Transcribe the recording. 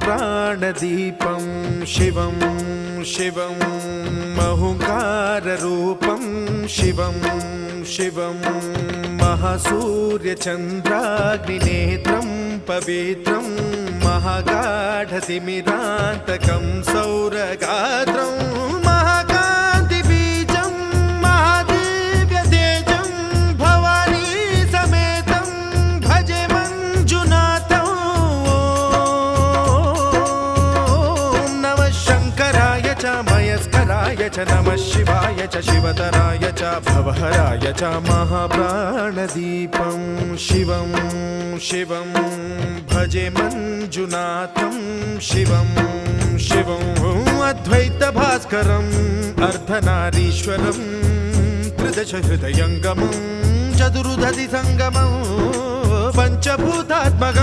महाप्राणदीपं शिवं शिवं महुङ्काररूपं शिवं शिवं महासूर्यचन्द्राग्निनेत्रं पवित्रं महागाढतिमिरान्तकं सौरगात्रं महाकान्तिबीजं महादिव्यतेजं भवानी समेतं भजे मञ्जुनाथं। ॐ नमः शङ्कराय च मयस्कराय च नमः शिवाय च शिवतराय च भवहराय च महाप्राणदीपं शिवं शिवं भजे मञ्जुनाथं शिवं शिवं अद्वैतभास्करम् अर्धनारीश्वरं त्रिदशहृदयङ्गमं चतुर्दधिसङ्गमं पञ्चभूतात्मकम्।